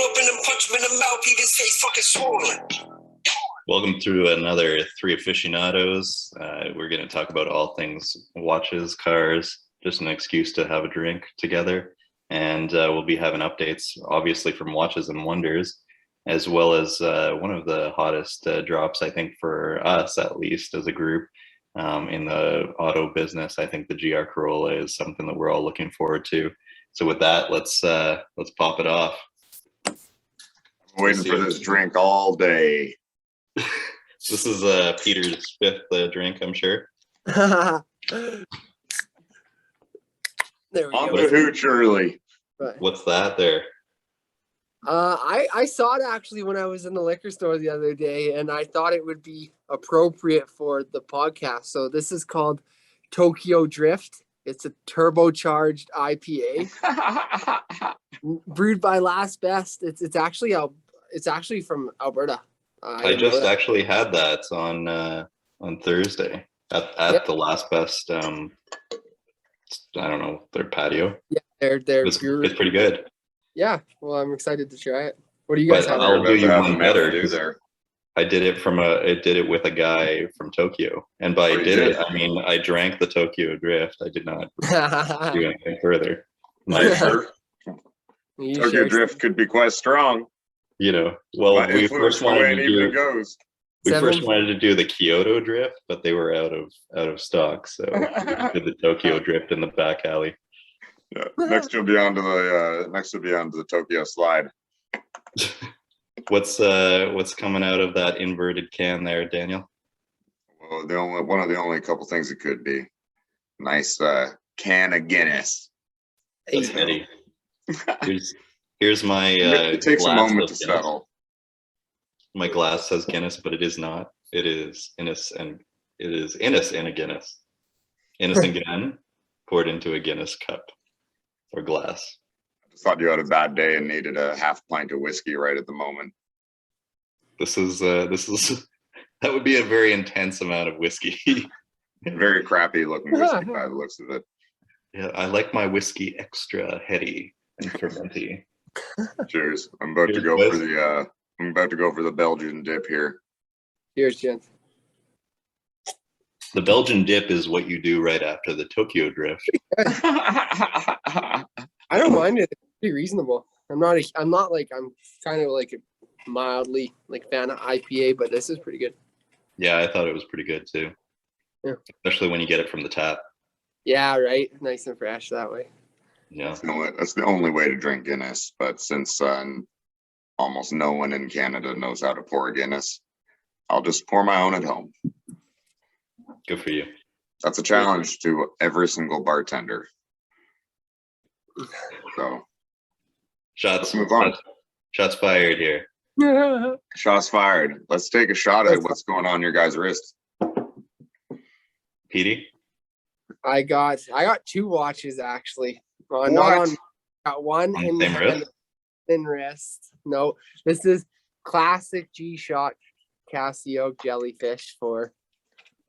open and punch him in the mouth, leave his face fucking swollen. Welcome to another Three Aficionados. We're going to talk about all things watches, cars, just an excuse to have a drink together. And we'll be having updates, obviously, from Watches and Wonders, as well as one of the hottest drops, I think, for us, at least, as a group in the auto business. I think the GR Corolla is something that we're all looking forward to. So with that, let's pop it off. I'm waiting for this drink all day. This is Peter's fifth drink, I'm sure. There we On go. the hooch early. Right. What's that there? I saw it actually when I was in the liquor store the other day, and I thought it would be appropriate for the podcast. So this is called Tokyo Drift. It's a turbocharged IPA brewed by Last Best. It's actually from Alberta. I just actually had that on Thursday at the Last Best. I don't know, their patio. Yeah, it's pretty good. Yeah, well, I'm excited to try it. What do you guys have? I'll do you one better. There. I did it with a guy from Tokyo, and by I mean I drank the Tokyo Drift. I did not do anything further. Tokyo Drift could be quite strong. You know, well, we first wanted to do the Kyoto Drift, but they were out of stock, so we did the Tokyo Drift in the back alley. Yeah. Next you'll be onto the Tokyo Slide. What's coming out of that inverted can there, Daniel? Well, one of the only couple things it could be. Nice can of Guinness. That's heady. Here's my it takes a moment to Guinness. settle. My glass says Guinness, but it is not. It is Innis and Innis in a Guinness. Innis and Guinness poured into a Guinness cup or glass. I thought you had a bad day and needed a half pint of whiskey right at the moment. This is that would be a very intense amount of whiskey. Very crappy looking whiskey by the looks of it. Yeah, I like my whiskey extra heady and fermenty. Cheers. I'm about to go for the Belgian dip here. Cheers, gents. The Belgian dip is what you do right after the Tokyo Drift. I don't mind it. It's pretty reasonable. I'm kind of like a mildly fan of IPA, but this is pretty good. Yeah, I thought it was pretty good too. Yeah. Especially when you get it from the tap. Yeah, right. Nice and fresh that way. Yeah. That's the only way to drink Guinness. But since almost no one in Canada knows how to pour a Guinness, I'll just pour my own at home. Good for you. That's a challenge to every single bartender. So, Shots fired here. Shots fired. Let's take a shot at what's going on your guys' wrists. Petey? I got two watches actually. What? Got one On the same wrist? in wrist. No, this is classic G-Shock Casio jellyfish for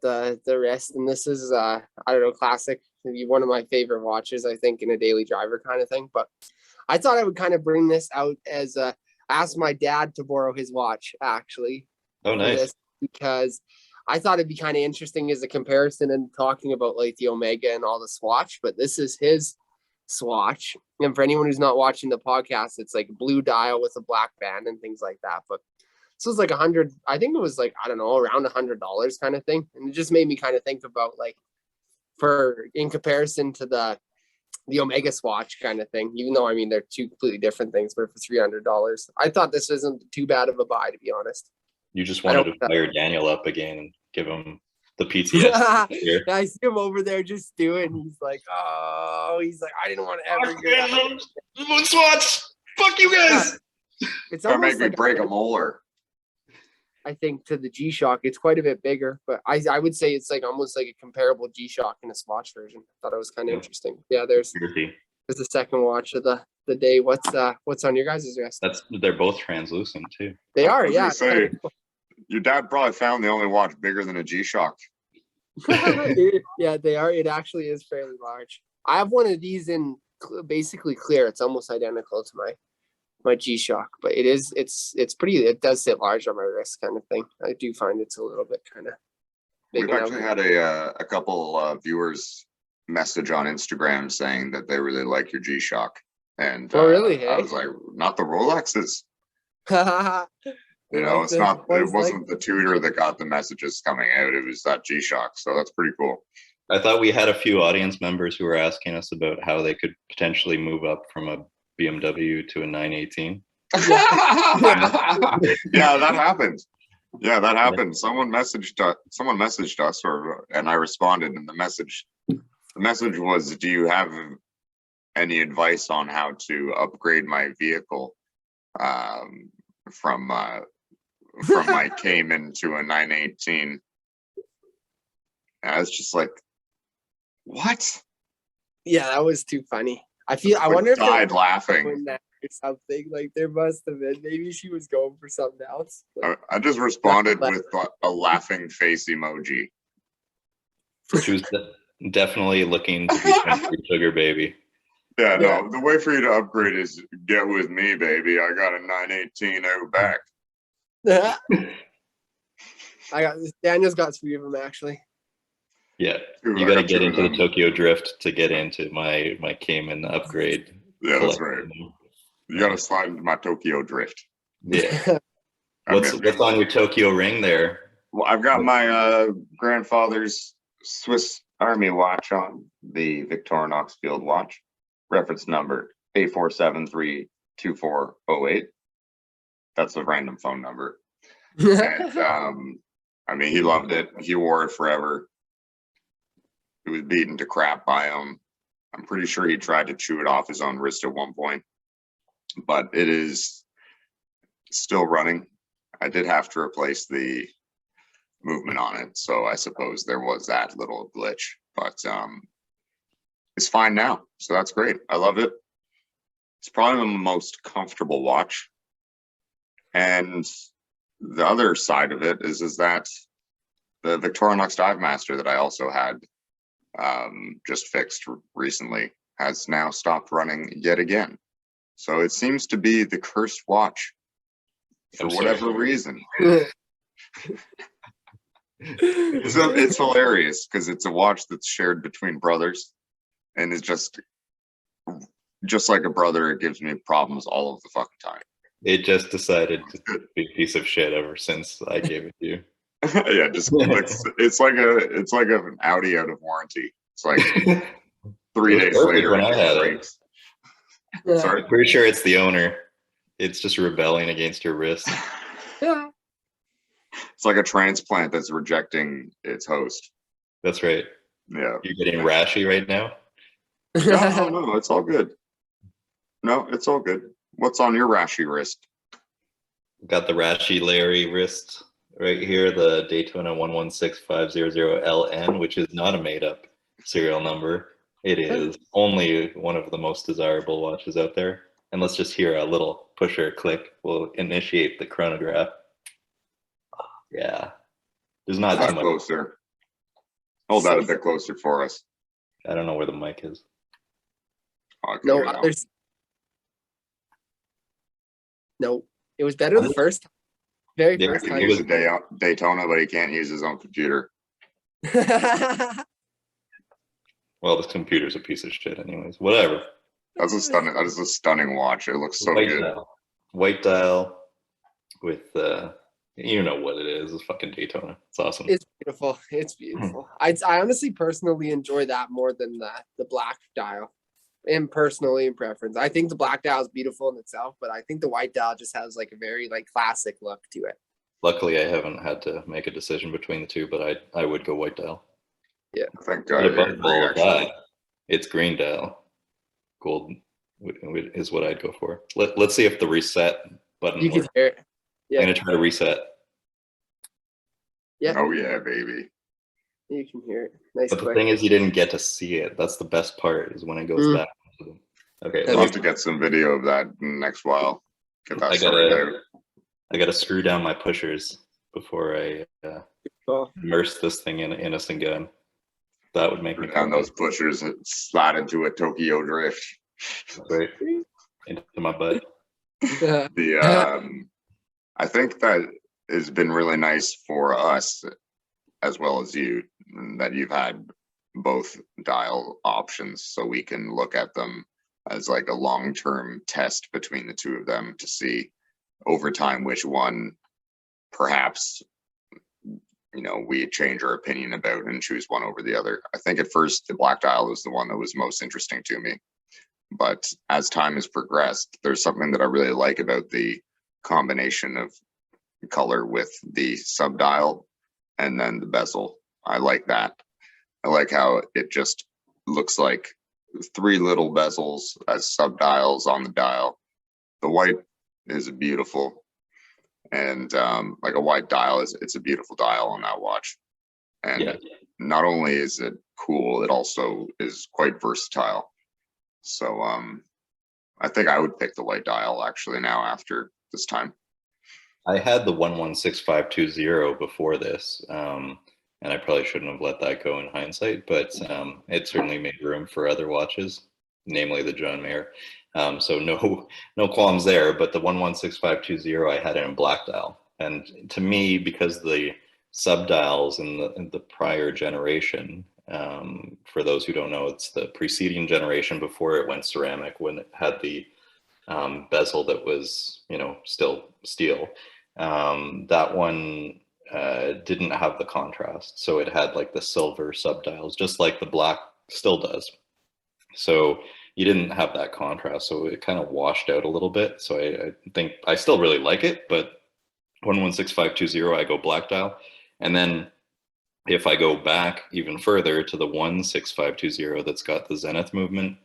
the wrist, and this is I don't know, classic. Maybe one of my favorite watches, I think, in a daily driver kind of thing. But I thought I would kind of bring this out as ask my dad to borrow his watch actually. Oh, nice. Because I thought it'd be kind of interesting as a comparison and talking about like the Omega and all the swatch, but this is his swatch. And for anyone who's not watching the podcast, it's like blue dial with a black band and things like that. But this was like $100. I think it was like, I don't know, around $100 kind of thing. And it just made me kind of think about like, in comparison to the Omega swatch kind of thing, even though I mean they're two completely different things, but for $300, I thought this isn't too bad of a buy, to be honest. You just wanted to fire Daniel up again and give him the PTSD. Yeah, I see him over there just doing. He's like, I didn't want to ever get swatch. Fuck you guys. Yeah. It's That almost make me like break a molar. I think to the G-Shock, it's quite a bit bigger, but I would say it's like almost like a comparable G-Shock in a swatch version. I thought it was kind of interesting. Yeah, there's the second watch of the day. What's on your guys' wrist? They're both translucent too. They are, yeah. Your dad probably found the only watch bigger than a G-Shock. Yeah, they are. It actually is fairly large. I have one of these in basically clear. It's almost identical to my G-Shock, but it's pretty. It does sit large on my wrist, kind of thing. I do find it's a little bit kind of big. We've actually had a couple viewers message on Instagram saying that they really like your G-Shock, and Oh, really? Hey? I was like, not the Rolexes. You know, it's not. It wasn't the tutor that got the messages coming out. It was that G-Shock. So that's pretty cool. I thought we had a few audience members who were asking us about how they could potentially move up from a BMW to a 918. Yeah, that happened. Yeah, that happened. Someone messaged us, and I responded, and the message was, "Do you have any advice on how to upgrade my vehicle from my Cayman to a 918?" And I was just like, "What?" Yeah, that was too funny. I wonder if died laughing. Or something, like there must have been. Maybe she was going for something else. I just responded with a laughing face emoji. She was definitely looking to become your sugar baby. Yeah, no, the way for you to upgrade is get with me, baby. I got a 918 out back. Daniel's got 3 of them actually. Yeah, you got to get into the Tokyo Drift to get into my Cayman upgrade. Yeah, that's right. You got to slide into my Tokyo Drift. Yeah. What's on your Tokyo ring there? Well, I've got my grandfather's Swiss Army watch on, the Victorinox Field watch, reference number 84732408. That's a random phone number. And I mean, he loved it. He wore it forever. He was beaten to crap by him. I'm pretty sure he tried to chew it off his own wrist at one point, but it is still running. I did have to replace the movement on it, so I suppose there was that little glitch, but it's fine now, so that's great. I love it. It's probably the most comfortable watch. And the other side of it is that the Victorinox Dive Master that I also had just fixed recently has now stopped running yet again. So it seems to be the cursed watch for whatever reason. It's hilarious because it's a watch that's shared between brothers, and it's just like a brother. It gives me problems all of the fucking time. It just decided to be a piece of shit ever since I gave it to you. Yeah, just it's like an Audi out of warranty. It's like 3 days later when I had it. Sorry, I'm pretty sure it's the owner. It's just rebelling against your wrist. It's like a transplant that's rejecting its host. That's right. Yeah. You're getting rashy right now? No, it's all good. No, it's all good. What's on your rashy wrist? Got the rashy Larry wrist right here, the Daytona 116500LN, which is not a made-up serial number. It is only one of the most desirable watches out there. And let's just hear a little pusher click. We'll initiate the chronograph. Yeah. There's not too much. Closer. Hold that a bit closer for us. I don't know where the mic is. No, no, it was better the first time. First time. He use a Daytona, but he can't use his own computer. Well, this computer's a piece of shit anyways. Whatever. That is a stunning watch. It looks so good. White dial with you know what it is. It's fucking Daytona. It's awesome. It's beautiful. It's beautiful. I honestly personally enjoy that more than the black dial. In preference. I think the black dial is beautiful in itself, but I think the white dial just has like a very like classic look to it. Luckily, I haven't had to make a decision between the two, but I would go white dial. Yeah, thank God. It's green dial. Gold is what I'd go for. Let's see if the reset button you works. Can hear it. Yeah. I'm gonna try to reset. Yeah. Oh yeah, baby. You can hear it. Nice. But the thing is, you didn't get to see it. That's the best part, is when it goes back. Okay. I'll have to get some video of that in the next while. Get that sorted out. I gotta screw down my pushers before I immerse this thing in innocent gun. That would make me down those pushers and slide into a Tokyo Drift. Right into my butt. I think that has been really nice for us as well as you, that you've had both dial options so we can look at them as like a long-term test between the two of them to see over time which one perhaps we change our opinion about and choose one over the other. I think at first the black dial was the one that was most interesting to me, but as time has progressed, there's something that I really like about the combination of color with the sub dial and then the bezel. I like that. I like how it just looks like three little bezels as sub dials on the dial. The white is beautiful, and like a white dial it's a beautiful dial on that watch. And Yeah. not only is it cool, it also is quite versatile. So I think I would pick the white dial actually now after this time. I had the 116520 before this, and I probably shouldn't have let that go in hindsight, but it certainly made room for other watches, namely the John Mayer. So no qualms there, but the 116520, I had it in black dial. And to me, because the sub dials in the prior generation, for those who don't know, it's the preceding generation before it went ceramic, when it had the bezel that was, still steel. That one didn't have the contrast, so it had like the silver subdials, just like the black still does. So you didn't have that contrast, so it kind of washed out a little bit. So I think I still really like it, but 116520, I go black dial. And then if I go back even further to the 16520 that's got the Zenith movement,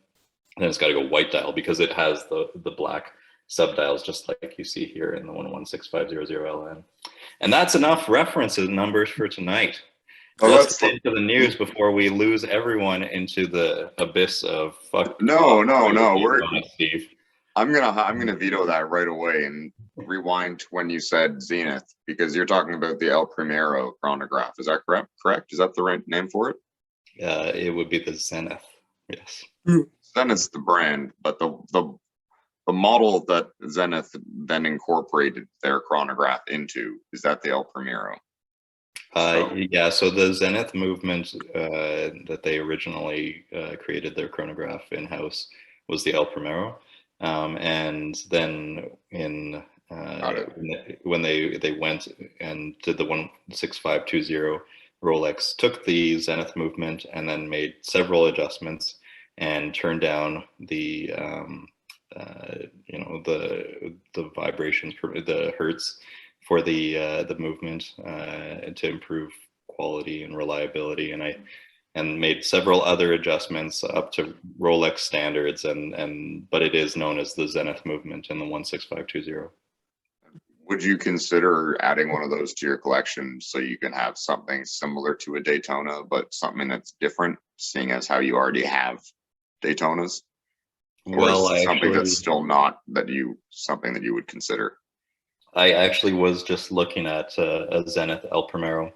then it's got to go white dial because it has the black subdials, just like you see here in the 116500LN. And that's enough references numbers for tonight. Let's get into the news before we lose everyone into the abyss of fuck. No. Steve. I'm gonna veto that right away and rewind when you said Zenith, because you're talking about the El Primero chronograph. Is that correct? Is that the right name for it? It would be the Zenith. Yes. Zenith's the brand, but the model that Zenith then incorporated their chronograph into, is that the El Primero? Yeah, so the Zenith movement that they originally created their chronograph in-house was the El Primero. And then when they went and did the 16520, Rolex took the Zenith movement and then made several adjustments and turned down the the vibrations, the hertz for the movement to improve quality and reliability, and made several other adjustments up to Rolex standards, but it is known as the Zenith movement in the 16520. Would you consider adding one of those to your collection so you can have something similar to a Daytona, but something that's different, seeing as how you already have Daytonas? Well, something that's still not something that you would consider? I actually was just looking at a Zenith El Primero.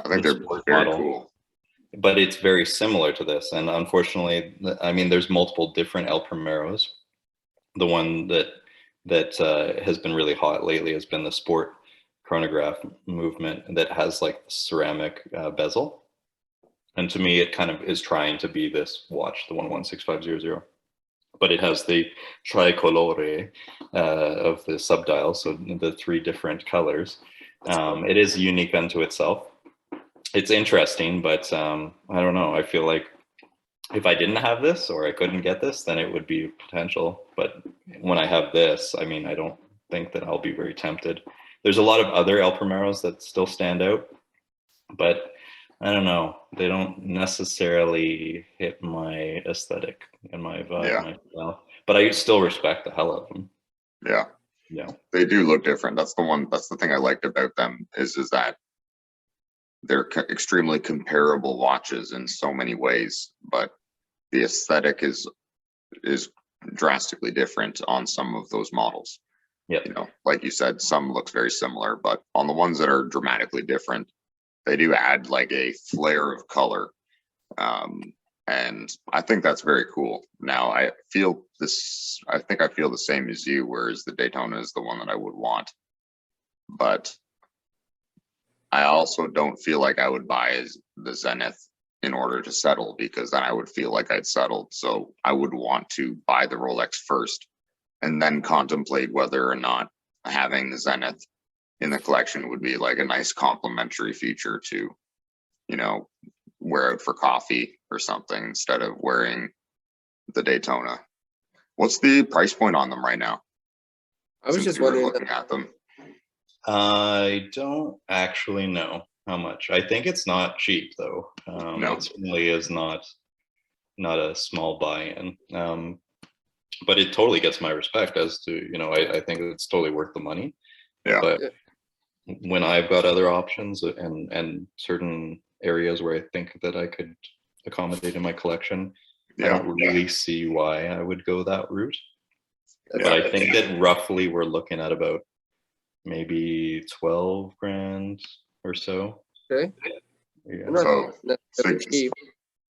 I think they're very cool. But it's very similar to this. And unfortunately, I mean, there's multiple different El Primeros. The one that has been really hot lately has been the sport chronograph movement that has like the ceramic bezel. And to me, it kind of is trying to be this watch, the 116500. But it has the tricolore of the subdial, so the three different colors. It is unique unto itself. It's interesting, but I don't know. I feel like if I didn't have this or I couldn't get this, then it would be potential. But when I have this, I mean, I don't think that I'll be very tempted. There's a lot of other El Primeros that still stand out, but I don't know. They don't necessarily hit my aesthetic and my vibe, my style. But I still respect the hell out of them. Yeah. Yeah. They do look different. That's the thing I liked about them is that they're extremely comparable watches in so many ways, but the aesthetic is drastically different on some of those models. Yeah. Like you said, some looks very similar, but on the ones that are dramatically different, they do add like a flare of color. And And I think that's very cool. Now I feel this, I think I feel the same as you, whereas the Daytona is the one that I would want. But I also don't feel like I would buy the Zenith in order to settle, because then I would feel like I'd settled. So I would want to buy the Rolex first and then contemplate whether or not having the Zenith in the collection would be like a nice complementary feature to, you know, wear out for coffee or something instead of wearing the Daytona. What's the price point on them right now? I was Since just you were wondering. looking at them. I don't actually know how much. I think it's not cheap though. No. It certainly is not a small buy-in. But it totally gets my respect as to, you know, I think it's totally worth the money. Yeah. But when I've got other options and certain areas where I think that I could accommodate in my collection, I don't really see why I would go that route. But I think that roughly we're looking at about maybe 12 grand or so. Okay. Yeah. So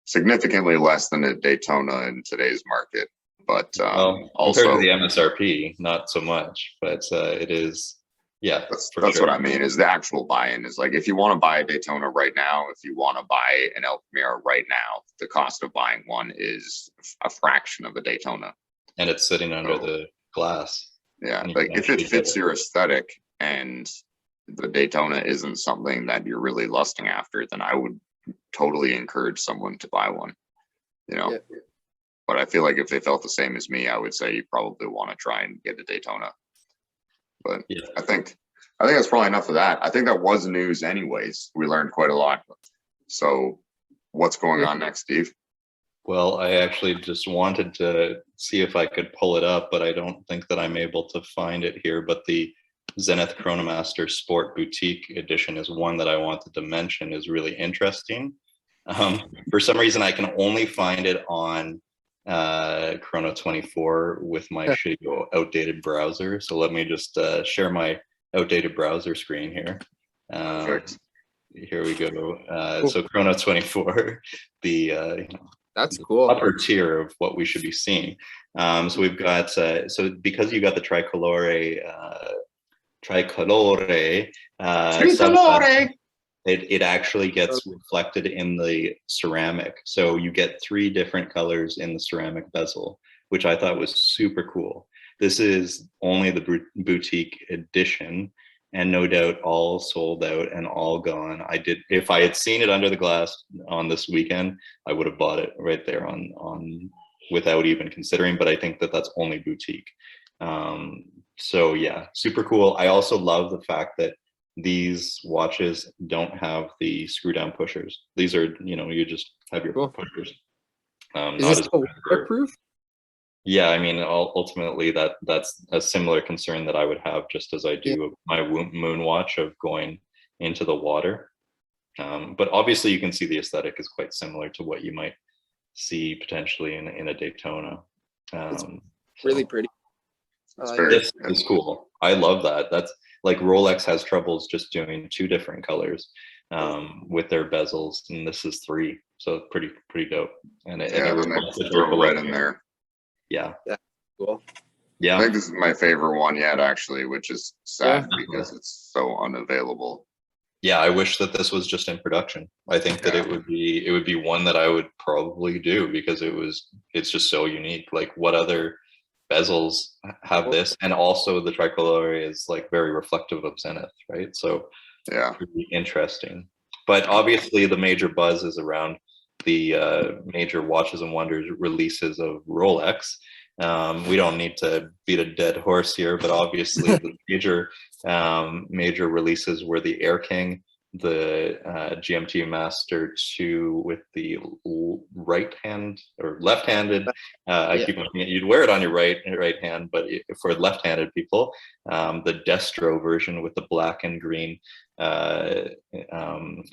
significantly less than a Daytona in today's market, but Well, also compared to the MSRP, not so much, but it is, yeah. that's sure. what I mean. Is the actual buy-in is like, if you want to buy a Daytona right now, if you want to buy an El Camaro right now, the cost of buying one is a fraction of a Daytona, and it's sitting under the glass. Yeah, And like if it actually fits your aesthetic and the Daytona isn't something that you're really lusting after, then I would totally encourage someone to buy one, you know. But I feel like if they felt the same as me, I would say you probably want to try and get a Daytona. But I think that's probably enough of that. I think that was news anyways. We learned quite a lot. So what's going on next, Steve? Well, I actually just wanted to see if I could pull it up, but I don't think that I'm able to find it here. But the Zenith Chronomaster Sport Boutique Edition is one that I wanted to mention, is really interesting. For some reason, I can only find it on Chrono 24 with my shitty outdated browser. So let me just share my outdated browser screen here. Here we go. So Chrono 24, the that's cool, upper tier of what we should be seeing. So we've got so because you got the tricolore it actually gets reflected in the ceramic. So you get 3 different colors in the ceramic bezel, which I thought was super cool. This is only the boutique edition, and no doubt all sold out and all gone. If I had seen it under the glass on this weekend, I would have bought it right there on without even considering, but I think that that's only boutique. So yeah, super cool. I also love the fact that these watches don't have the screw down pushers. These are, you know, you just have your pushers. Is this waterproof? Yeah, I mean, ultimately that's a similar concern that I would have, just as I do of my moon watch, of going into the water. But obviously you can see the aesthetic is quite similar to what you might see potentially in a Daytona. It's really pretty. This is cool. I love that. That's like Rolex has troubles just doing 2 different colors with their bezels, and this is 3, so pretty dope. And it throw red in there. Yeah, cool. Yeah, I think this is my favorite one yet, actually, which is sad because it's so unavailable. Yeah, I wish that this was just in production. I think that it would be one that I would probably do, because it's just so unique. Like, what other bezels have this? And also the tricolore is like very reflective of Zenith, right? So pretty interesting. But obviously the major buzz is around the major Watches and Wonders releases of Rolex. We don't need to beat a dead horse here, but obviously the major releases were the Air King, the GMT Master 2 with the right hand or left-handed. I keep looking at, you'd wear it on your right hand, but for left-handed people, the Destro version with the black and green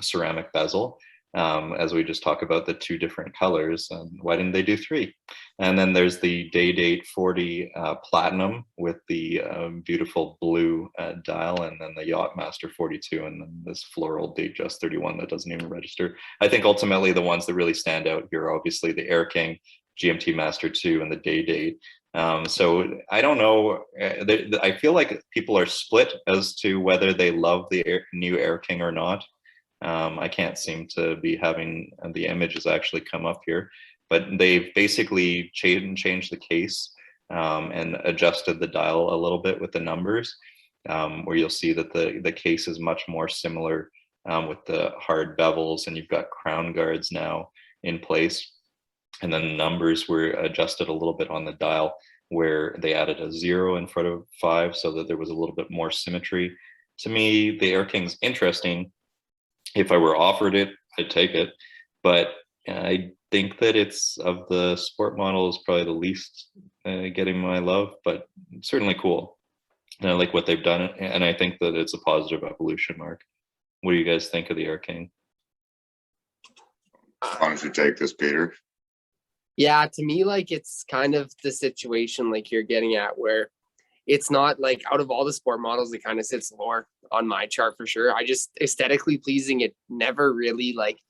ceramic bezel. as we just talk about the two different colors. Why didn't they do three? And then there's the Day Date 40 Platinum with the beautiful blue dial, and then the Yachtmaster 42, and then this floral Datejust 31 that doesn't even register. I think ultimately the ones that really stand out here are obviously the Air King, GMT Master 2, and the Day Date. So I don't know. I feel like people are split as to whether they love the new Air King or not. I can't seem to be having the images actually come up here, but they've basically changed the case and adjusted the dial a little bit with the numbers, where you'll see that the case is much more similar with the hard bevels, and you've got crown guards now in place. And then the numbers were adjusted a little bit on the dial, where they added a 0 in front of 5 so that there was a little bit more symmetry. To me, the Air King's interesting. If I were offered it, I'd take it. But I think that it's, of the sport models, probably the least getting my love, but certainly cool. And I like what they've done, and I think that it's a positive evolution, Mark. What do you guys think of the Air King? Why don't you take this, Peter? Yeah, to me, like, it's kind of the situation like you're getting at, where it's not like, out of all the sport models, it kind of sits lower on my chart for sure. I just, aesthetically pleasing, it never really like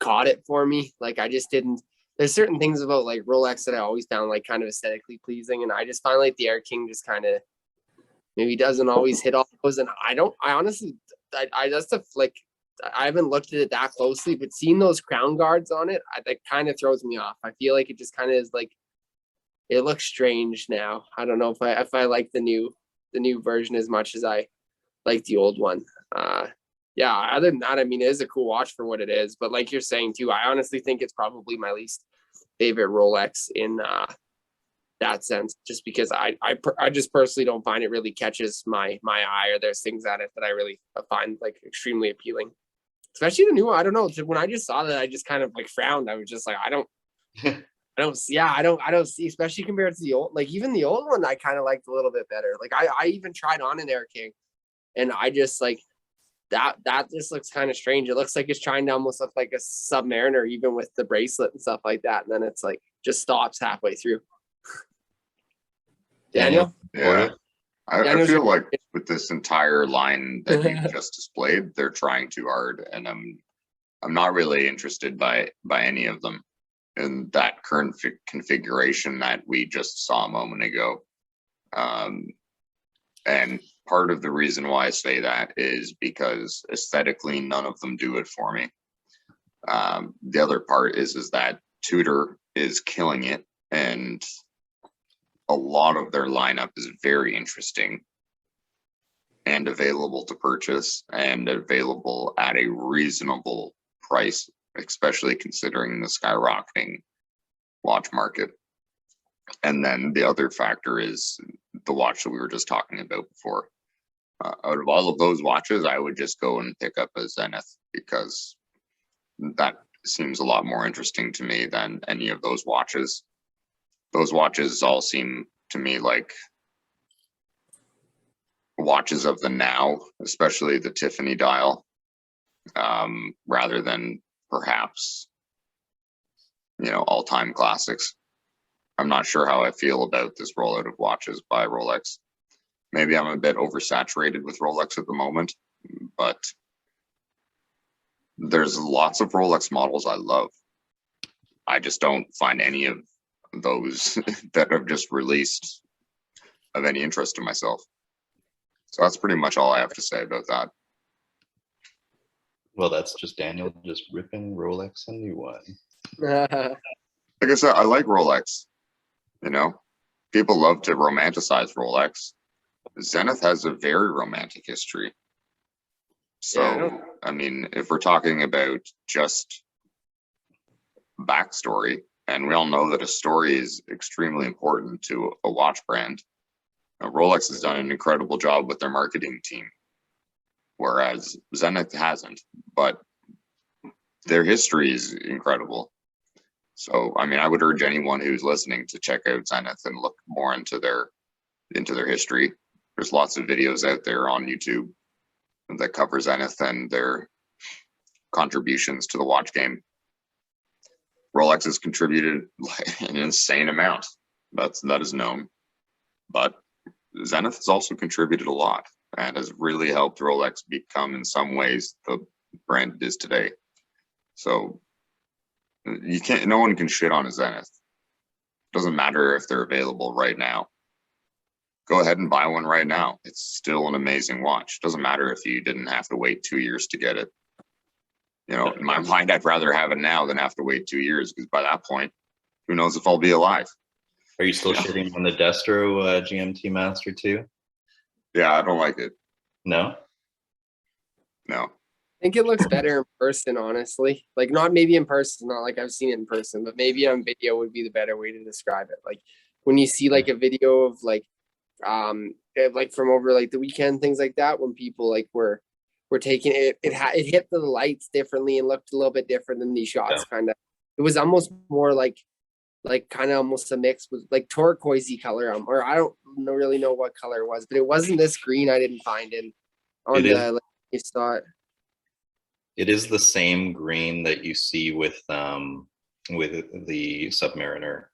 caught it for me. Like, I just didn't, there's certain things about like Rolex that I always found like kind of aesthetically pleasing, and I just find like the Air King just kind of maybe doesn't always hit all those. And I honestly, I just like, I haven't looked at it that closely, but seeing those crown guards on it, that kind of throws me off. I feel like it just kind of is like, it looks strange now. I don't know if I like the new version as much as I like the old one. Yeah, other than that, I mean, it is a cool watch for what it is. But like you're saying too, I honestly think it's probably my least favorite Rolex in that sense, just because I just personally don't find it really catches my eye, or there's things at it that I really find like extremely appealing. Especially the new one. I don't know. When I just saw that, I just kind of like frowned. I was just like, I don't see, especially compared to the old, like even the old one, I kind of liked a little bit better. Like I even tried on an Air King, and I just like that just looks kind of strange. It looks like it's trying to almost look like a Submariner, even with the bracelet and stuff like that. And then it's like just stops halfway through. Daniel? Yeah. I feel like with this entire line that you just displayed, they're trying too hard, and I'm not really interested by any of them in that current configuration that we just saw a moment ago. And part of the reason why I say that is because aesthetically, none of them do it for me. The other part is that Tudor is killing it, and a lot of their lineup is very interesting and available to purchase, and available at a reasonable price, especially considering the skyrocketing watch market. And then the other factor is the watch that we were just talking about before. Out of all of those watches, I would just go and pick up a Zenith, because that seems a lot more interesting to me than any of those watches. Those watches all seem to me like watches of the now, especially the Tiffany dial, rather than perhaps, all-time classics. I'm not sure how I feel about this rollout of watches by Rolex. Maybe I'm a bit oversaturated with Rolex at the moment, but there's lots of Rolex models I love. I just don't find any of those that have just released of any interest to myself. So that's pretty much all I have to say about that. Well, that's just Daniel just ripping Rolex a new one. Like I said, I like Rolex. People love to romanticize Rolex. Zenith has a very romantic history. So, I mean, if we're talking about just backstory, and we all know that a story is extremely important to a watch brand, Rolex has done an incredible job with their marketing team, whereas Zenith hasn't, but their history is incredible. So, I mean, I would urge anyone who's listening to check out Zenith and look more into their history. There's lots of videos out there on YouTube that cover Zenith and their contributions to the watch game. Rolex has contributed an insane amount. That is known. But Zenith has also contributed a lot and has really helped Rolex become, in some ways, the brand it is today. So no one can shit on a Zenith. Doesn't matter if they're available right now. Go ahead and buy one right now. It's still an amazing watch. Doesn't matter if you didn't have to wait 2 years to get it. You know, in my mind, I'd rather have it now than have to wait 2 years, because by that point, who knows if I'll be alive. Are you still shitting on the Destro GMT Master 2? Yeah, I don't like it. No? No. I think it looks better in person, honestly. Like, not maybe in person, not like I've seen it in person, but maybe on video would be the better way to describe it. Like when you see like a video of like from over like the weekend, things like that, when people like were taking it, it hit the lights differently and looked a little bit different than these shots. Kind of, it was almost more like kind of almost a mix with like turquoisey color, or I don't really know what color it was, but it wasn't this green. I didn't find it on like, you saw it. It is the same green that you see with the Submariner.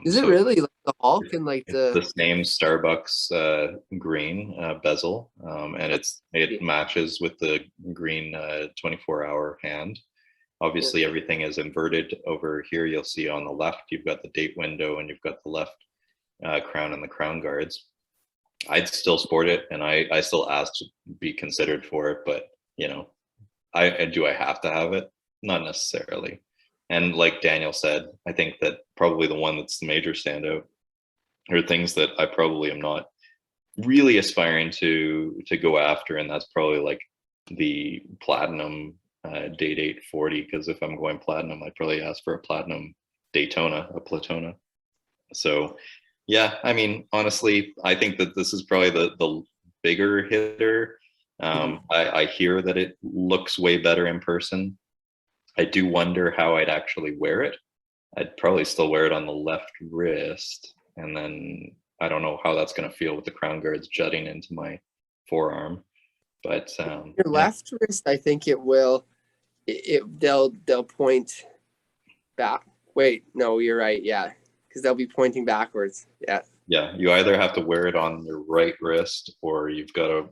Is it really like the Hulk and like the same Starbucks green bezel, and it matches with the green 24-hour hand. Obviously, everything is inverted over here. You'll see on the left, you've got the date window, and you've got the left crown and the crown guards. I'd still sport it, and I still ask to be considered for it, but you know, I have to have it? Not necessarily. And like Daniel said, I think that probably the one that's the major standout are things that I probably am not really aspiring to go after, and that's probably like the platinum Date 840, because if I'm going platinum, I'd probably ask for a platinum Daytona, a Platona. So yeah, I mean, honestly, I think that this is probably the bigger hitter. I hear that it looks way better in person. I do wonder how I'd actually wear it. I'd probably still wear it on the left wrist, and then I don't know how that's going to feel with the crown guards jutting into my forearm. But your left wrist, I think it will. They'll point back. Wait, no, you're right. Yeah, because they'll be pointing backwards. Yeah. Yeah, you either have to wear it on your right wrist, or you've got to,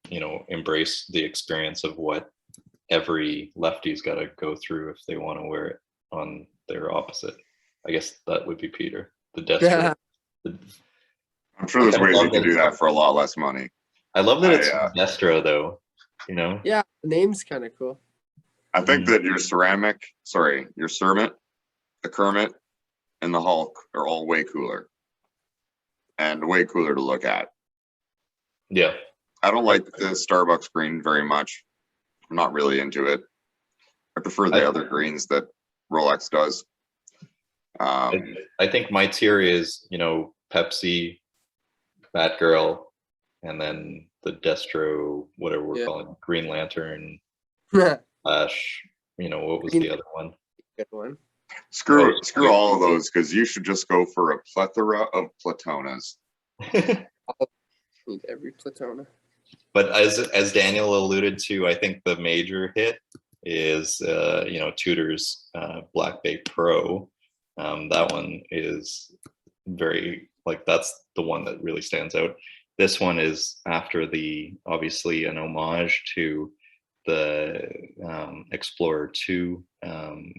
you know, embrace the experience of what every lefty's got to go through if they want to wear it on their opposite. I guess that would be Peter, the Destro. I'm sure there's ways you can do that for a lot less money. I love that it's Destro, though. You know. Yeah, the name's kind of cool. I think that your Cermet, the Kermit, and the Hulk are all way cooler, and way cooler to look at. Yeah. I don't like the Starbucks green very much. I'm not really into it. I prefer the other greens that Rolex does. I think my tier is, you know, Pepsi, Batgirl, and then the Destro, whatever we're calling it, Green Lantern, Flash. You know, what was the other one? Good one. Screw all of those, because you should just go for a plethora of Platonas. Need every Platona. But as Daniel alluded to, I think the major hit is you know, Tudor's Black Bay Pro. That one is very, like, that's the one that really stands out. This one is after obviously an homage to the Explorer 2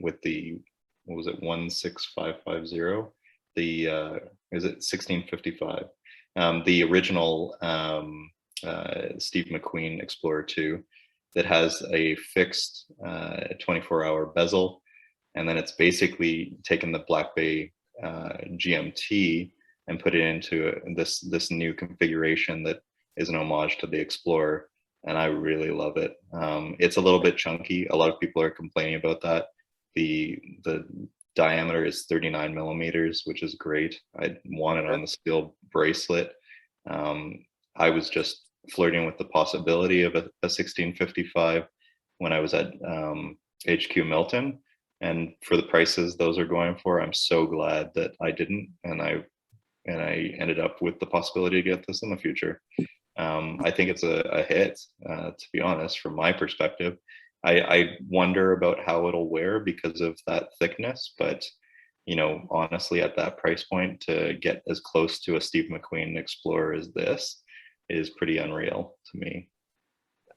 with the, what was it, 16550? Is it 1655? The original Steve McQueen Explorer 2 that has a fixed 24-hour bezel, and then it's basically taken the Black Bay GMT and put it into this new configuration that is an homage to the Explorer, and I really love it. It's a little bit chunky. A lot of people are complaining about that. The diameter is 39 millimeters, which is great. I want it on the steel bracelet. I was just flirting with the possibility of a 1655 when I was at HQ Milton, and for the prices those are going for, I'm so glad that I didn't, and I ended up with the possibility to get this in the future. I think it's a hit, to be honest, from my perspective. I wonder about how it'll wear because of that thickness, but you know, honestly, at that price point, to get as close to a Steve McQueen Explorer as this is pretty unreal to me.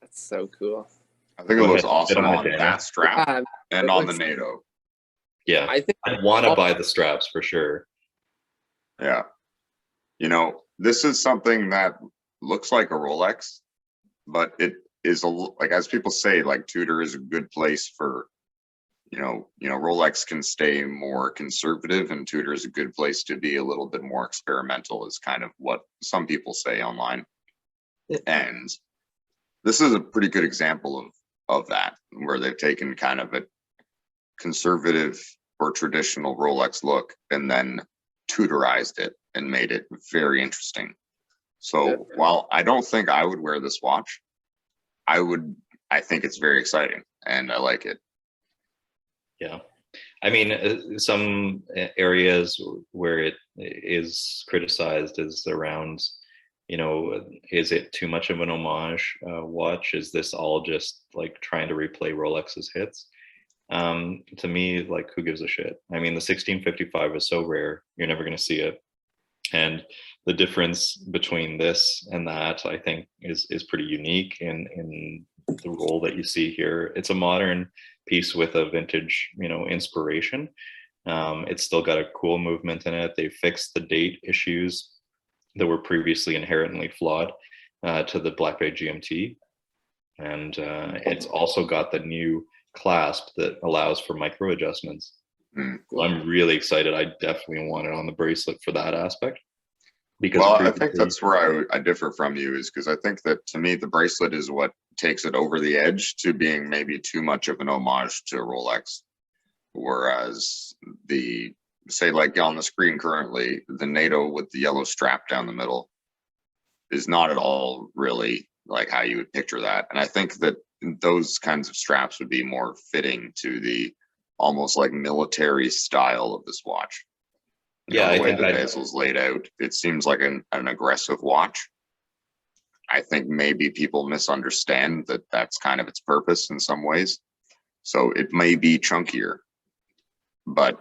That's so cool. I think it Go looks ahead. awesome Get on on it, Daniel. that strap and it on the looks- NATO. Yeah, I think I'd want to buy the straps for sure. Yeah. You know, this is something that looks like a Rolex, but it is like, as people say, like Tudor is a good place for, Rolex can stay more conservative and Tudor is a good place to be a little bit more experimental, is kind of what some people say online. And this is a pretty good example of that, where they've taken kind of a conservative or traditional Rolex look and then Tudorized it and made it very interesting. So while I don't think I would wear this watch, I think it's very exciting and I like it. Yeah. I mean, some areas where it is criticized is around, is it too much of an homage watch? Is this all just like trying to replay Rolex's hits? To me, like, who gives a shit? I mean, the 1655 is so rare, you're never going to see it. And the difference between this and that, I think, is pretty unique in the role that you see here. It's a modern piece with a vintage, inspiration. It's still got a cool movement in it. They fixed the date issues that were previously inherently flawed to the Black Bay GMT. And it's also got the new clasp that allows for micro adjustments. So I'm really excited. I definitely want it on the bracelet for that aspect. Because I think that's where I differ from you, is because I think that, to me, the bracelet is what takes it over the edge to being maybe too much of an homage to Rolex. Whereas say like on the screen currently, the NATO with the yellow strap down the middle is not at all really like how you would picture that. And I think that those kinds of straps would be more fitting to the almost like military style of this watch. Yeah, the way the bezel's laid out, it seems like an aggressive watch. I think maybe people misunderstand that that's kind of its purpose in some ways. So it may be chunkier, but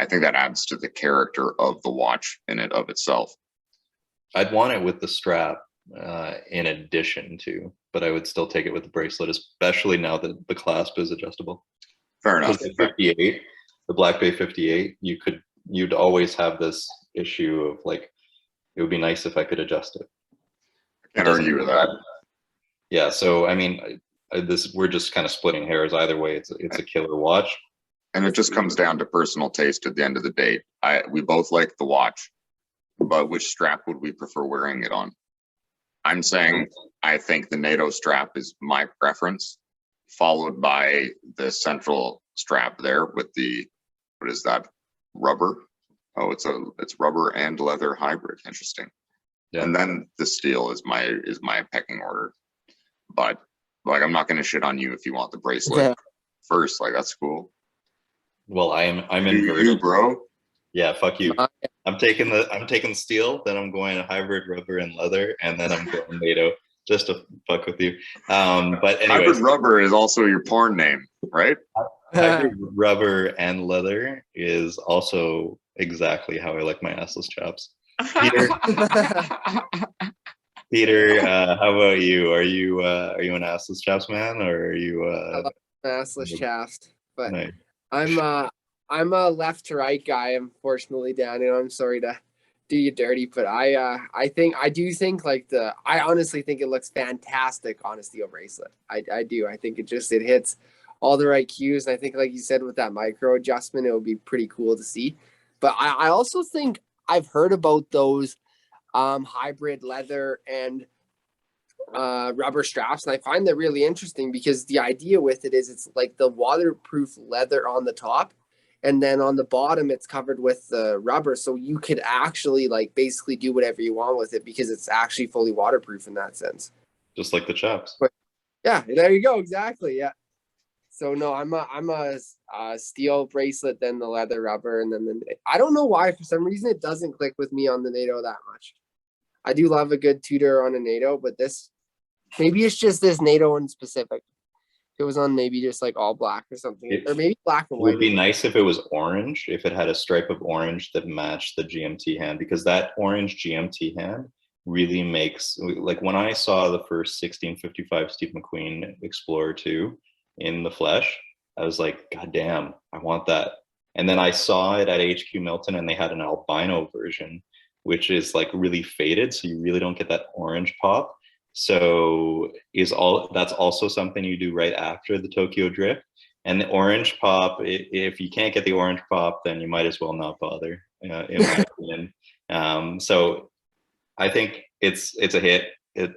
I think that adds to the character of the watch in it of itself. I'd want it with the strap in addition to, but I would still take it with the bracelet, especially now that the clasp is adjustable. Fair enough. The 58, the Black Bay 58, you'd always have this issue of like, it would be nice if I could adjust it. I can't argue with that. Yeah, so I mean, we're just kind of splitting hairs. Either way, it's a killer watch. And it just comes down to personal taste at the end of the day. We both like the watch, but which strap would we prefer wearing it on? I'm saying I think the NATO strap is my preference, followed by the central strap there with the, what is that, rubber? Oh, it's rubber and leather hybrid. Interesting. Yeah. And then the steel is my pecking order. But like, I'm not going to shit on you if you want the bracelet first. Like, that's cool. Well, I'm inverted, you, bro. Yeah, fuck you. I'm taking steel, then I'm going hybrid rubber and leather, and then I'm going NATO just to fuck with you. But anyways, hybrid rubber is also your porn name, right? Hybrid rubber and leather is also exactly how I like my assless chaps. Peter, how about you? Are you an assless chaps man, or are you I love assless chaps? But nice. I'm a left to right guy, unfortunately, Daniel. I'm sorry to do you dirty, but I honestly think it looks fantastic on a steel bracelet. I do. I think it hits all the right cues. And I think, like you said, with that micro adjustment, it would be pretty cool to see. But I also think I've heard about those hybrid leather and rubber straps, and I find that really interesting because the idea with it is it's like the waterproof leather on the top, and then on the bottom it's covered with the rubber, so you could actually like basically do whatever you want with it because it's actually fully waterproof in that sense. Just like the chaps. But yeah, there you go. Exactly. Yeah. So no, I'm a steel bracelet, then the leather rubber, and then I don't know why, for some reason it doesn't click with me on the NATO that much. I do love a good Tudor on a NATO, but maybe it's just this NATO in specific. It was on maybe just like all black or something, It or maybe black and would white. be nice if it was orange, if it had a stripe of orange that matched the GMT hand, because that orange GMT hand really makes, like when I saw the first 1655 Steve McQueen Explorer 2 in the flesh, I was like, God damn, I want that. And then I saw it at HQ Milton and they had an albino version, which is like really faded. So you really don't get that orange pop. So that's also something you do right after the Tokyo Drift. And the orange pop, if you can't get the orange pop, then you might as well not bother, in my opinion. So I think it's a hit.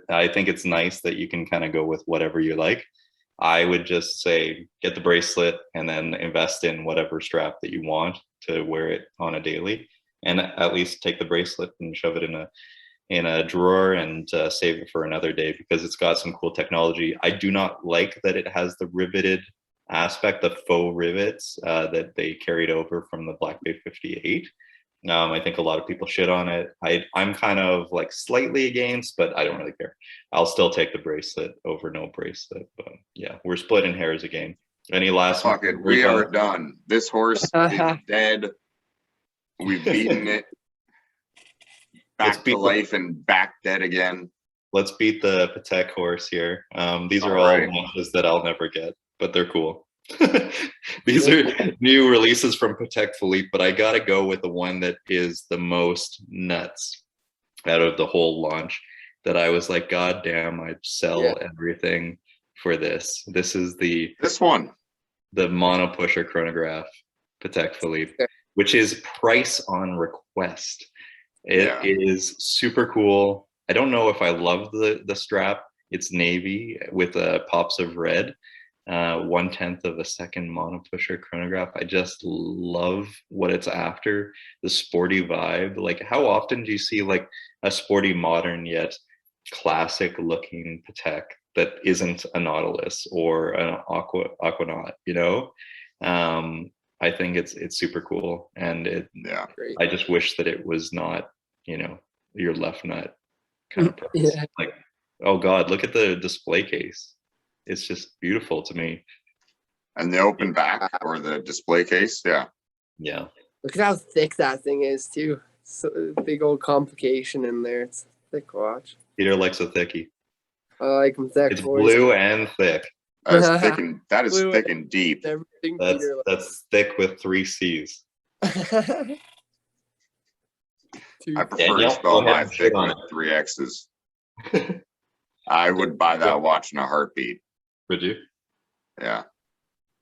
I think it's nice that you can kind of go with whatever you like. I would just say get the bracelet and then invest in whatever strap that you want to wear it on a daily, and at least take the bracelet and shove it in a drawer and save it for another day, because it's got some cool technology. I do not like that it has the riveted aspect, the faux rivets that they carried over from the Black Bay 58. I think a lot of people shit on it. I'm kind of like slightly against, but I don't really care. I'll still take the bracelet over no bracelet. But yeah, we're splitting hairs again. Any last? Fuck it, we are done. This horse is dead. We've beaten it back to life and back dead again. Let's beat the Patek horse here. These are all watches that I'll never get, but they're cool. These are new releases from Patek Philippe, but I gotta go with the one that is the most nuts out of the whole launch, that I was like, God damn, I'd sell everything for this. This is the mono pusher chronograph Patek Philippe, which is price on request. It is super cool. I don't know if I love the strap. It's navy with pops of red. 1/10 of a second mono pusher chronograph. I just love what it's after, the sporty vibe. Like, how often do you see like a sporty, modern yet classic looking Patek that isn't a Nautilus or an Aquanaut, you know? I think it's super cool, and I just wish that it was not, you know, your left nut kind of price. Like, oh God, look at the display case. It's just beautiful to me. And the open back or the display case, yeah. Look at how thick that thing is too. So big old complication in there. It's a thick watch. Peter likes a thickie. I like them thick. It's blue and thick. That is thick and deep. That's thick with 3 C's. I prefer to spell my thick with 3 X's. I would buy that watch in a heartbeat. Would you? Yeah.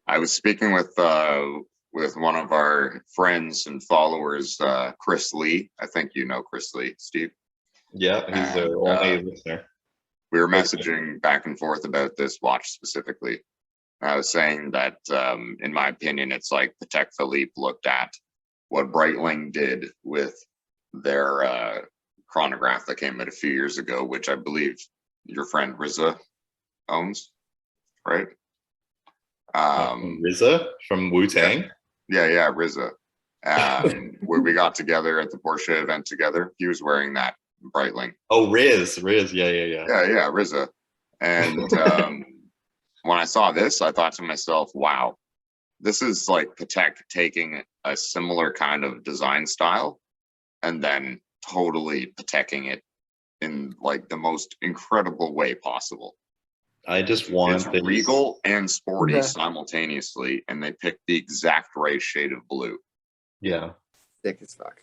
I was speaking with one of our friends and followers, Chris Lee. I think you know Chris Lee, Steve. Yeah, he's the only listener. We were messaging back and forth about this watch specifically. I was saying that, in my opinion, it's like Patek Philippe looked at what Breitling did with their chronograph that came out a few years ago, which I believe your friend Riza owns, right? Riza from Wu-Tang? Yeah, Riza. Where we got together at the Porsche event together. He was wearing that Breitling. Oh, Riz, yeah. Yeah, Riza. And when I saw this, I thought to myself, wow, this is like Patek taking a similar kind of design style and then totally Pateking it in like the most incredible way possible. I just want it's regal and sporty simultaneously, and they picked the exact right shade of blue. Yeah. Thick as fuck.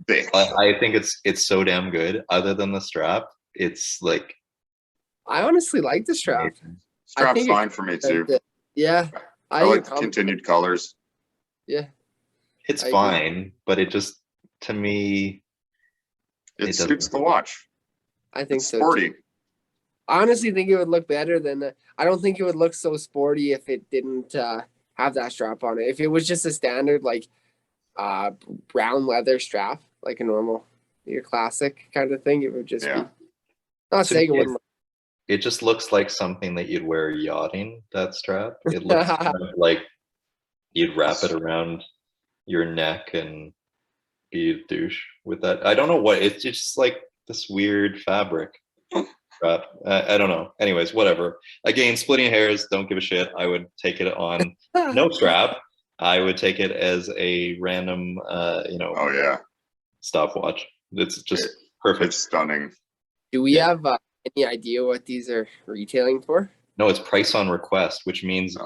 Thick. I think it's so damn good. Other than the strap, it's like, I honestly like the strap. Strap's fine for me too. Yeah. I like the continued colors. Yeah. It's fine, but it just, to me, it suits the watch. I think it's sporty. Too. I honestly think it would look better than I don't think it would look so sporty if it didn't have that strap on it. If it was just a standard like brown leather strap, like a normal, your classic kind of thing, it would just be. Not saying it wouldn't. It just looks like something that you'd wear yachting. That strap. It looks kind of like you'd wrap it around your neck and be a douche with that. I don't know what. It's just like this weird fabric. strap. I don't know. Anyways, whatever. Again, splitting hairs, don't give a shit. I would take it on no strap. I would take it as a random, Oh yeah, stopwatch. It's just it's perfect. stunning. Do we Yeah. have any idea what these are retailing for? No, it's price on request, which means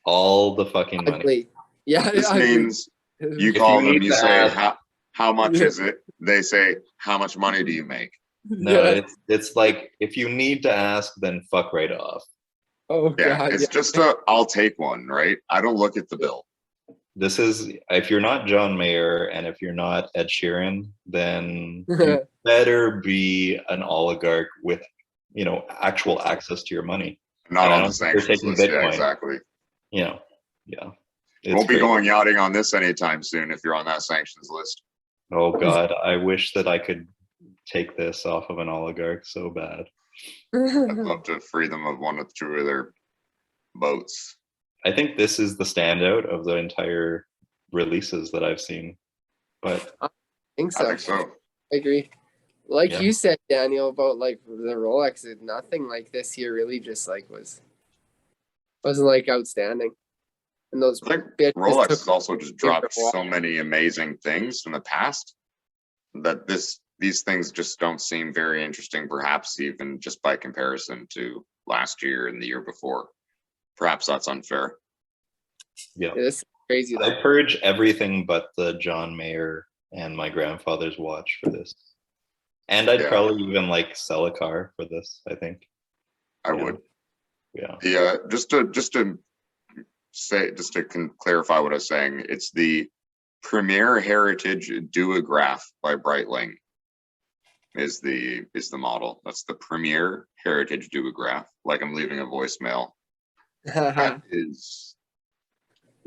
all the fucking money. Ugly. Yeah, This ugly. means you If call you them, need you to say ask- how much is it? They say, how much money do you make? No, Yeah. it's like if you need to ask, then fuck right off. Oh Yeah, god. it's just I'll take one, right? I don't look at the bill. This is if you're not John Mayer and if you're not Ed Sheeran, then you better be an oligarch with actual access to your money. Not And I on don't the think they're sanctions taking list. Yeah, Bitcoin. exactly. Yeah. It's Won't be crazy. going yachting on this anytime soon if you're on that sanctions list. Oh God, I wish that I could take this off of an oligarch so bad. I'd love to free them of one or two of their boats. I think this is the standout of the entire releases that I've seen. But I think I so. think so. I agree. Like Yeah. you said, Daniel, about like the Rolex, nothing like this here really just like wasn't like outstanding. And those I think bitches Rolex took has also just dropped so many amazing things in the past that these things just don't seem very interesting, perhaps even just by comparison to last year and the year before. Perhaps that's unfair. yeah, This is crazy though. I purge everything but the John Mayer and my grandfather's watch for this. And I'd Yeah. probably even like sell a car for this, I think. I Yeah. would. Yeah. The just to clarify what I was saying, it's the Premier Heritage Duograph by Breitling is the model. That's the Premier Heritage Duograph. Like I'm leaving a voicemail. That is,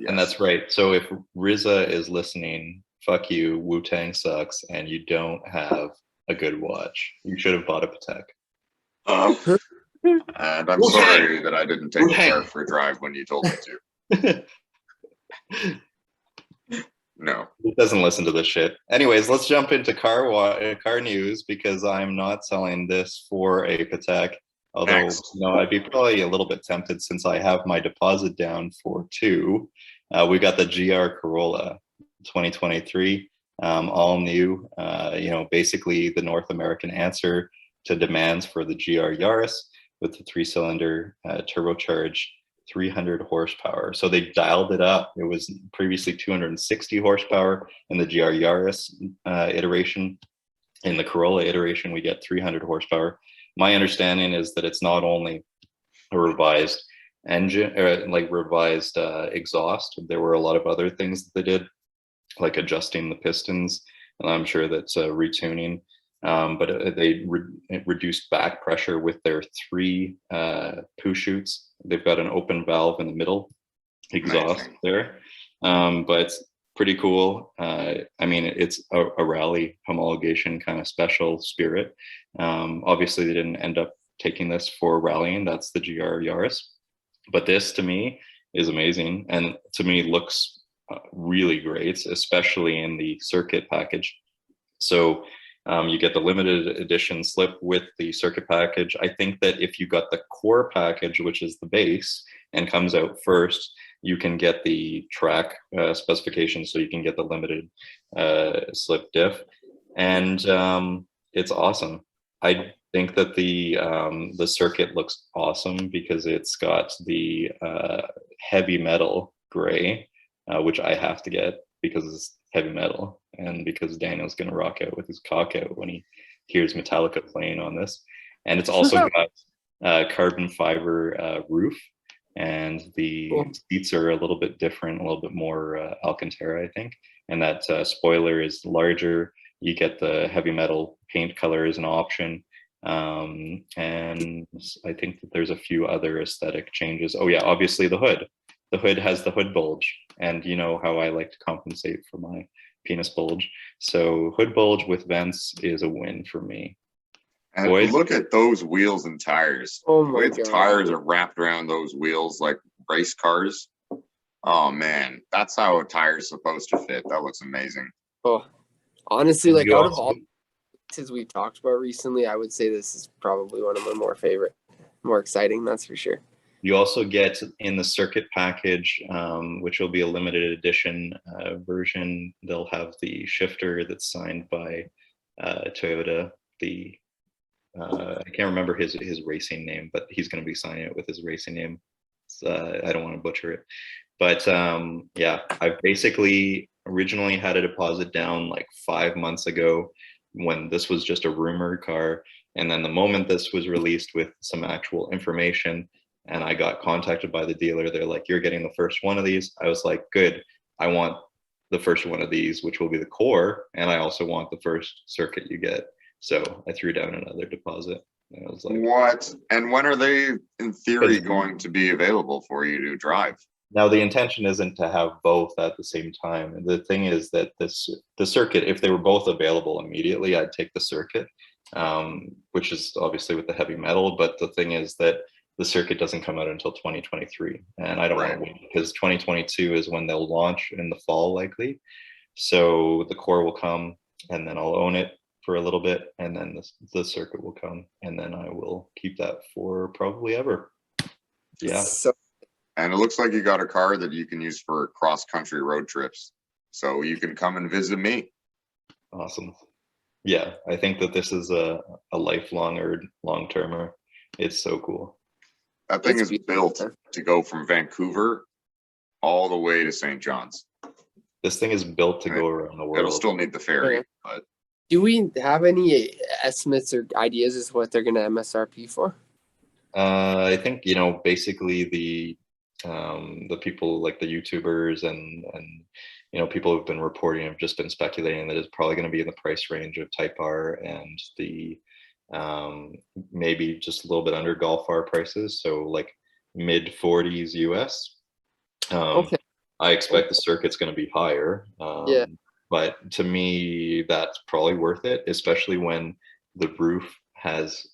And that's right. So if Riza is listening, fuck you, Wu-Tang sucks, and you don't have a good watch. You should have bought a Patek. and I'm Wu-Tang! sorry that I didn't take the Wu-Tang! car for a drive when you told me to. No. He doesn't listen to this shit. Anyways, let's jump into car news because I'm not selling this for a Patek. Although, Next. I'd be probably a little bit tempted since I have my deposit down for two. We got the GR Corolla 2023, all new. Basically the North American answer to demands for the GR Yaris with the 3-cylinder turbocharged 300 horsepower. So they dialed it up. It was previously 260 horsepower in the GR Yaris iteration. In the Corolla iteration, we get 300 horsepower. My understanding is that it's not only a revised engine, revised exhaust. There were a lot of other things that they did, like adjusting the pistons, and I'm sure that's retuning. But they reduced back pressure with their 3 poo chutes. They've got an open valve in the middle exhaust Amazing. there, but pretty cool. It's a rally homologation kind of special spirit. Obviously, they didn't end up taking this for rallying. That's the GR Yaris. But this, to me, is amazing, and to me looks really great, especially in the circuit package. So you get the limited edition slip with the circuit package. I think that if you got the core package, which is the base and comes out first, you can get the track specifications, so you can get the limited slip diff, and it's awesome. I think that the circuit looks awesome because it's got the heavy metal gray, which I have to get because it's heavy metal and because Daniel's going to rock out with his cock out when he hears Metallica playing on this. And it's also got carbon fiber roof, and the seats are a little bit different, a little bit more Alcantara, I think. And that spoiler is larger. You get the heavy metal paint color as an option. And I think that there's a few other aesthetic changes. Oh yeah, obviously the hood. The hood has the hood bulge, and you know how I like to compensate for my penis bulge. So hood bulge with vents is a win for me. And Boys? look at those wheels and tires. Oh The way my the god. tires are wrapped around those wheels like race cars. Oh man, that's how a tire's supposed to fit. That looks amazing. Oh, honestly, like You out of also- all races we've talked about recently, I would say this is probably one of my more exciting, that's for sure. You also get in the circuit package, which will be a limited edition version. They'll have the shifter that's signed by Toyota. I can't remember his racing name, but he's going to be signing it with his racing name. I don't want to butcher it, but yeah, I basically originally had a deposit down like 5 months ago when this was just a rumored car, and then the moment this was released with some actual information, and I got contacted by the dealer, they're like, "You're getting the first one of these." I was like, "Good, I want the first one of these, which will be the core, and I also want the first circuit you get." So I threw down another deposit. And I was like, What? And when are they, in theory, going to be available for you to drive? now the intention isn't to have both at the same time. And the thing is that the circuit, if they were both available immediately, I'd take the circuit, which is obviously with the heavy metal. But the thing is that the circuit doesn't come out until 2023, and I don't want to wait, because 2022 is when they'll launch in the fall likely. So the core will come, and then I'll own it for a little bit, and then the circuit will come, and then I will keep that for probably ever. Yeah. So And it looks like you got a car that you can use for cross-country road trips. So you can come and visit me. Awesome. Yeah, I think that this is a lifelong or long-termer. It's so cool. That thing It's is built beautiful. to go from Vancouver all the way to St. John's. This thing is built to go around the world. It'll still need the ferry, Yeah. but do we have any estimates or ideas as to what they're going to MSRP for? I think, basically the people like the YouTubers and people who've been reporting have just been speculating that it's probably going to be in the price range of Type R and the maybe just a little bit under Golf R prices, so like mid 40s US. Okay. I expect the circuit's going to be higher. Yeah. But to me, that's probably worth it, especially when the roof has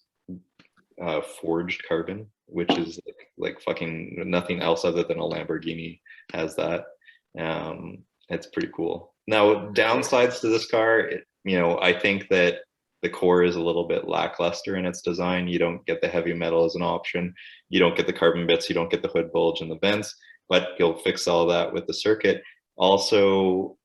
forged carbon, which is like fucking nothing else other than a Lamborghini has that. It's pretty cool. Now, downsides to this car, I think that the core is a little bit lackluster in its design. You don't get the heavy metal as an option. You don't get the carbon bits. You don't get the hood bulge and the vents, but you'll fix all that with the circuit. Also,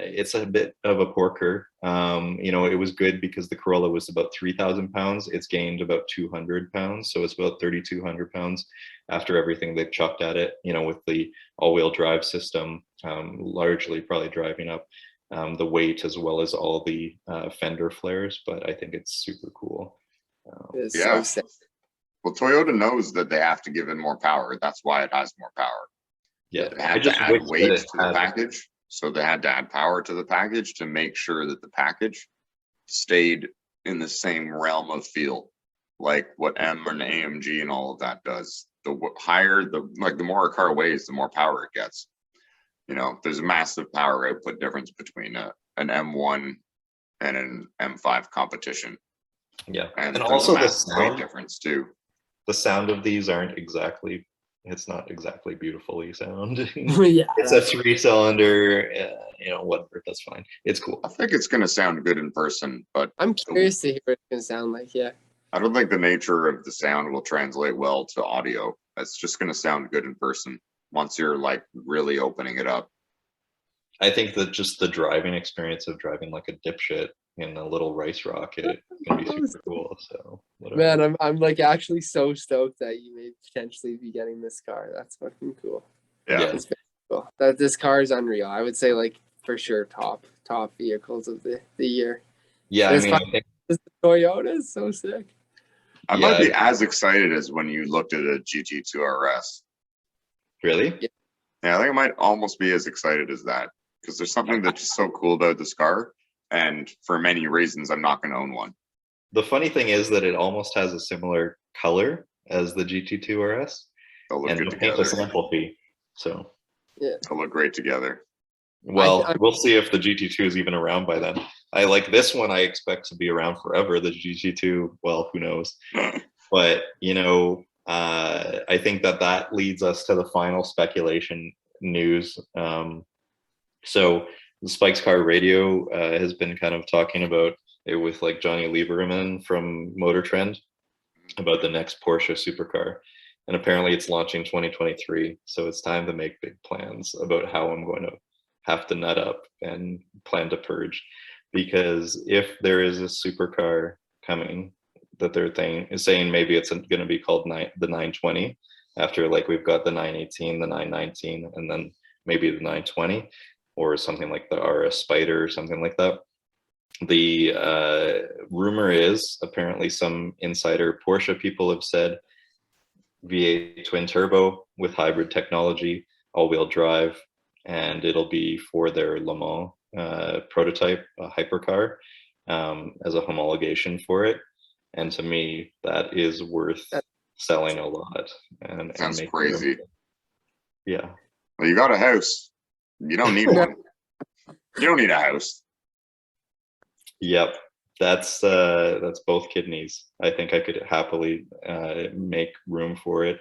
it's a bit of a porker. It was good because the Corolla was about 3,000 pounds. It's gained about 200 pounds. So it's about 3,200 pounds after everything they've chucked at it, with the all-wheel drive system, largely probably driving up the weight as well as all the fender flares. But I think it's super cool. It's yeah. so sick. Well, Toyota knows that they have to give it more power. That's why it has more power. Yeah, They had to add weight to the package. So they had to add power to the package to make sure that the package stayed in the same realm of feel, like what M and AMG and all of that does. The higher, the more a car weighs, the more power it gets. There's a massive power output difference between an M1 and an M5 competition. Yeah, And also the weight sound difference too. The sound of these it's not exactly beautifully sounding. Yeah, It's a 3-cylinder, whatever, that's fine. It's cool. I think it's going to sound good in person, but I'm curious to hear what it's going to sound like. Yeah. I don't think the nature of the sound will translate well to audio. It's just going to sound good in person once you're like really opening it up. I think that just the driving experience of driving like a dipshit in a little rice rocket is going to be super cool. So whatever. Man, I'm like actually so stoked that you may potentially be getting this car. That's fucking cool. Yeah. It's very cool. That this car is unreal. I would say like for sure top vehicles of the year. Yeah, This I car- think This Toyota is so sick. I might be as excited as when you looked at a GT2 RS. really. Yeah, I think I might almost be as excited as that because there's something that's just so cool about this car. And for many reasons, I'm not going to own one. The funny thing is that it almost has a similar color as the GT2 RS, They'll look and good they'll paint the together. sample fee. So, They'll look great together. well, I- we'll see if the GT2 is even around by then. I like this one. I expect to be around forever. The GT2, well, who knows? But I think that leads us to the final speculation news. So the Spikes Car Radio has been kind of talking about with like Johnny Lieberman from Motor Trend about the next Porsche supercar. And apparently it's launching 2023. So it's time to make big plans about how I'm going to have to nut up and plan to purge. Because if there is a supercar coming that they're saying maybe it's going to be called the 920, after like we've got the 918, the 919, and then maybe the 920, or something like the RS Spider or something like that. The rumor is, apparently some insider Porsche people have said, V8 twin turbo with hybrid technology, all-wheel drive, and it'll be for their Le Mans prototype hypercar as a homologation for it. And to me, that is worth selling a lot. And Sounds crazy. Yeah. Well, you got a house. You don't need one. You don't need a house. Yep. That's both kidneys. I think I could happily make room for it.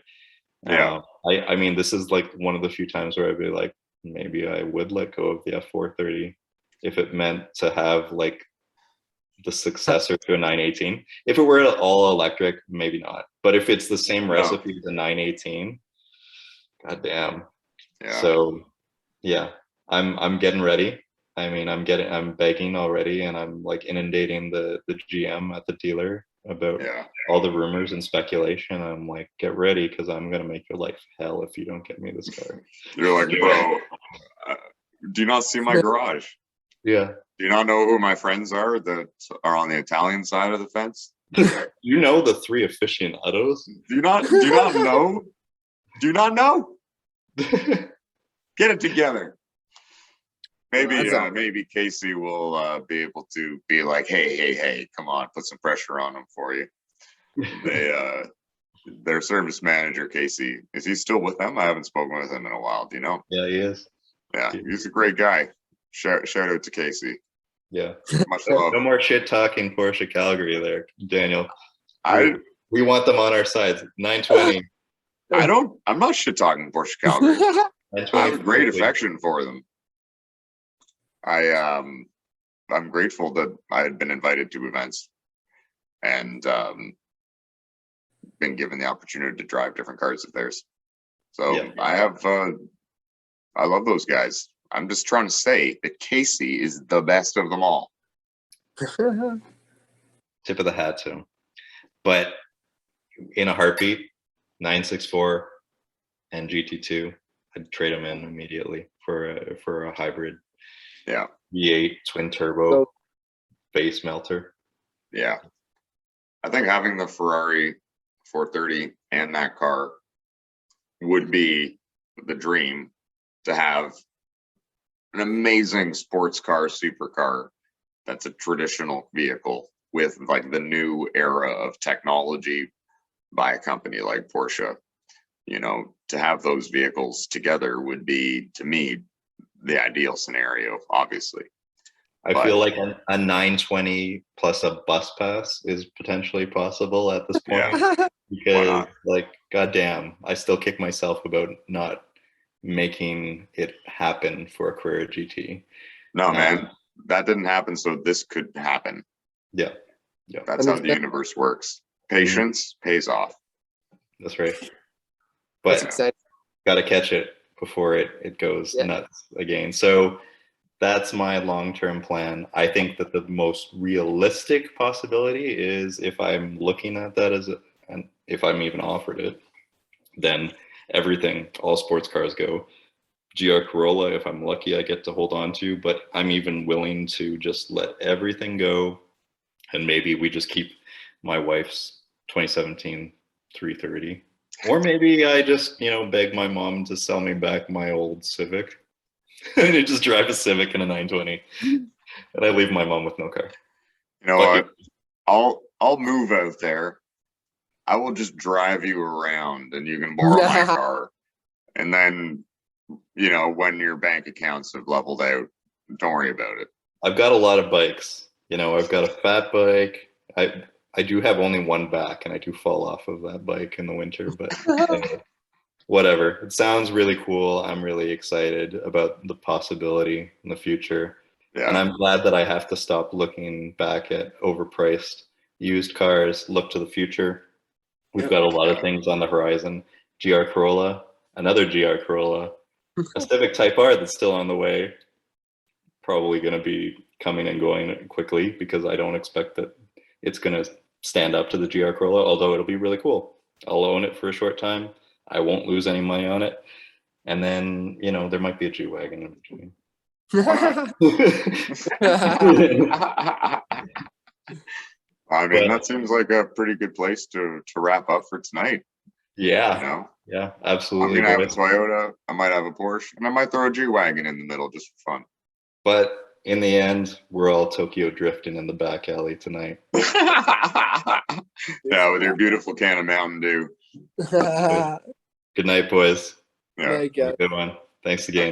Yeah. I mean, this is like one of the few times where I'd be like, maybe I would let go of the F430 if it meant to have like the successor to a 918. If it were all electric, maybe not. But if it's the same recipe as a 918, goddamn. Yeah. So yeah, I'm getting ready. I mean, I'm begging already, and I'm like inundating the GM at the dealer about all the rumors and speculation. I'm like, get ready, because I'm gonna make your life hell if you don't get me this car. You're like, bro, do you not see my garage? Yeah. Do you not know who my friends are that are on the Italian side of the fence? You know the three aficionados? Do you not know? Do you not know? Get it together. Maybe maybe Casey will be able to be like, hey, come on, put some pressure on them for you. Their service manager, Casey, is he still with them? I haven't spoken with him in a while. Do you know? Yeah, he is. Yeah, he's a great guy. Shout out to Casey. Yeah. Much love. No more shit talking Porsche Calgary there, Daniel. We want them on our side. 920. I'm not shit talking Porsche Calgary. I have a great affection for them. I'm grateful that I had been invited to events and been given the opportunity to drive different cars of theirs. So I love those guys. I'm just trying to say that Casey is the best of them all. Tip of the hat to him. But in a heartbeat, 964 and GT2, I'd trade them in immediately for a hybrid. Yeah. V8 twin turbo base melter. Yeah. I think having the Ferrari 430 and that car would be the dream, to have an amazing sports car, supercar that's a traditional vehicle with like the new era of technology by a company like Porsche. You know, to have those vehicles together would be, to me, the ideal scenario, obviously. I feel like a 920 plus a bus pass is potentially possible at this point. Yeah. Because like, goddamn, I still kick myself about not making it happen for a Carrera GT. No, man, that didn't happen, so this could happen. Yeah. That's how the universe works. Patience pays off. That's right. But got to catch it before it goes nuts again. So that's my long-term plan. I think that the most realistic possibility is, if I'm looking at that and if I'm even offered it, then everything, all sports cars go. GR Corolla, if I'm lucky, I get to hold on to, but I'm even willing to just let everything go. And maybe we just keep my wife's 2017 330. Or maybe I just, beg my mom to sell me back my old Civic. And I just drive a Civic and a 920. And I leave my mom with no car. You know what? I'll move out there. I will just drive you around and you can borrow my car. And then, when your bank accounts have leveled out, don't worry about it. I've got a lot of bikes. I've got a fat bike. I do have only one back, and I do fall off of that bike in the winter, but whatever. It sounds really cool. I'm really excited about the possibility in the future. And Yeah, I'm glad that I have to stop looking back at overpriced used cars, look to the future. We've got a lot of things on the horizon. GR Corolla, another GR Corolla, a Civic Type R that's still on the way. Probably going to be coming and going quickly because I don't expect that it's going to stand up to the GR Corolla, although it'll be really cool. I'll own it for a short time. I won't lose any money on it. And then, you know, there might be a G-Wagon in between. I mean, that seems like a pretty good place to wrap up for tonight. Yeah. You know, Yeah, I'm absolutely. gonna have a Toyota. I might have a Porsche, and I might throw a G-Wagon in the middle just for fun. But in the end, we're all Tokyo drifting in the back alley tonight. Yeah, with your beautiful can of Mountain Dew. Good night, boys. Yeah. Have a good one. Thanks again.